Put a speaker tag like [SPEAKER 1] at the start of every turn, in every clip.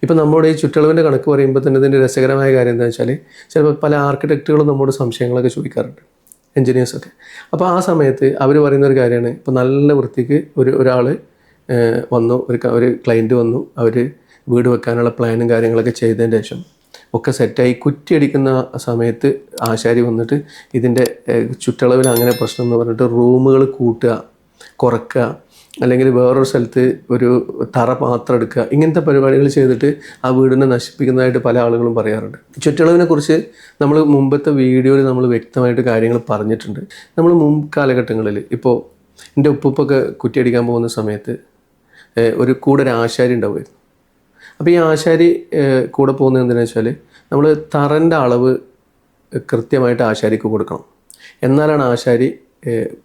[SPEAKER 1] ഇപ്പോൾ നമ്മുടെ ഈ ചുറ്റളവിൻ്റെ കണക്ക് പറയുമ്പോൾ തന്നെ ഇതിൻ്റെ രസകരമായ കാര്യം എന്താണെന്ന് വെച്ചാൽ ചിലപ്പോൾ പല ആർക്കിടെക്റ്റുകളും നമ്മോട് സംശയങ്ങളൊക്കെ ചോദിക്കാറുണ്ട്, എൻജിനീയേഴ്സൊക്കെ. അപ്പോൾ ആ സമയത്ത് അവർ പറയുന്ന ഒരു കാര്യമാണ്, ഇപ്പോൾ നല്ല വൃത്തിക്ക് ഒരാൾ വന്നു, ഒരു ക്ലയൻറ്റ് വന്നു, അവർ വീട് വെക്കാനുള്ള പ്ലാനും കാര്യങ്ങളൊക്കെ ചെയ്തതിന് ശേഷം ഒക്കെ സെറ്റായി കുറ്റിയടിക്കുന്ന സമയത്ത് ആശാരി വന്നിട്ട് ഇതിൻ്റെ ചുറ്റളവിൽ അങ്ങനെ പ്രശ്നം എന്ന് പറഞ്ഞിട്ട് റൂമുകൾ കൂട്ടുക, കുറക്കുക, അല്ലെങ്കിൽ വേറൊരു സ്ഥലത്ത് ഒരു തറ മാത്രം എടുക്കുക, ഇങ്ങനത്തെ പരിപാടികൾ ചെയ്തിട്ട് ആ വീടിനെ നശിപ്പിക്കുന്നതായിട്ട് പല ആളുകളും പറയാറുണ്ട്. ചുറ്റളവിനെ കുറിച്ച് നമ്മൾ മുമ്പത്തെ വീഡിയോയിൽ നമ്മൾ വ്യക്തമായിട്ട് കാര്യങ്ങൾ പറഞ്ഞിട്ടുണ്ട്. നമ്മൾ മുമ്പ് കാലഘട്ടങ്ങളിൽ ഇപ്പോൾ എൻ്റെ ഉപ്പൊക്കെ കുറ്റിയടിക്കാൻ പോകുന്ന സമയത്ത് കൂടെ ഒരു ആശാരി ഉണ്ടാവുമായിരുന്നു. അപ്പോൾ ഈ ആശാരി കൂടെ പോകുന്നത് എന്തിനാ വെച്ചാൽ നമ്മൾ തറൻ്റെ അളവ് കൃത്യമായിട്ട് ആശാരിക്ക് കൊടുക്കണം. എന്നാലാണ് ആശാരി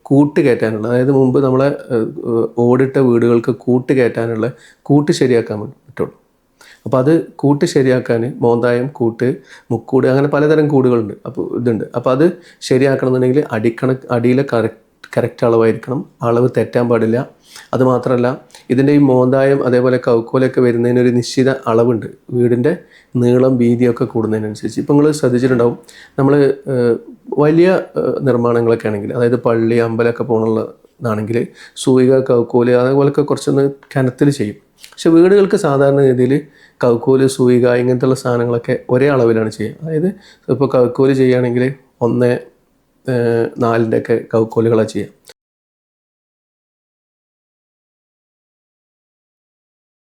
[SPEAKER 1] കൂട്ട് കയറ്റാനുള്ള, അതായത് മുമ്പ് നമ്മളെ ഓടിട്ട വീടുകൾക്ക് കൂട്ട് കയറ്റാനുള്ള കൂട്ട് ശരിയാക്കാൻ പറ്റുള്ളൂ. അപ്പോൾ അത് കൂട്ട് ശരിയാക്കാൻ മോന്തായം, കൂട്ട്, മുക്കൂട്, അങ്ങനെ പലതരം കൂടുകളുണ്ട്. അപ്പോൾ അത് ശരിയാക്കണമെന്നുണ്ടെങ്കിൽ അടിയിലെ കറക്റ്റ് അളവായിരിക്കണം, അളവ് തെറ്റാൻ പാടില്ല. അതുമാത്രമല്ല, ഇതിൻ്റെ ഈ മോന്തായം അതേപോലെ കൗക്കോലൊക്കെ വരുന്നതിന് ഒരു നിശ്ചിത അളവുണ്ട്, വീടിൻ്റെ നീളം വീതിയൊക്കെ കൂടുന്നതിനനുസരിച്ച്. ഇപ്പോൾ നിങ്ങൾ ശ്രദ്ധിച്ചിട്ടുണ്ടാവും, നമ്മൾ വലിയ നിർമ്മാണങ്ങളൊക്കെ ആണെങ്കിൽ, അതായത് പള്ളി അമ്പലമൊക്കെ പോകണുള്ളതാണെങ്കിൽ സൂയിക, കൗക്കോല് അതേപോലെയൊക്കെ കുറച്ചൊന്ന് കനത്തിൽ ചെയ്യും. പക്ഷെ വീടുകൾക്ക് സാധാരണ രീതിയിൽ കൗക്കോല്, സൂയിക ഇങ്ങനത്തെയുള്ള സാധനങ്ങളൊക്കെ ഒരേ അളവിലാണ് ചെയ്യുക. അതായത് ഇപ്പോൾ കൗക്കോല് ചെയ്യുകയാണെങ്കിൽ 1:4 ഒക്കെ കൗക്കോലുകളാണ് ചെയ്യുക.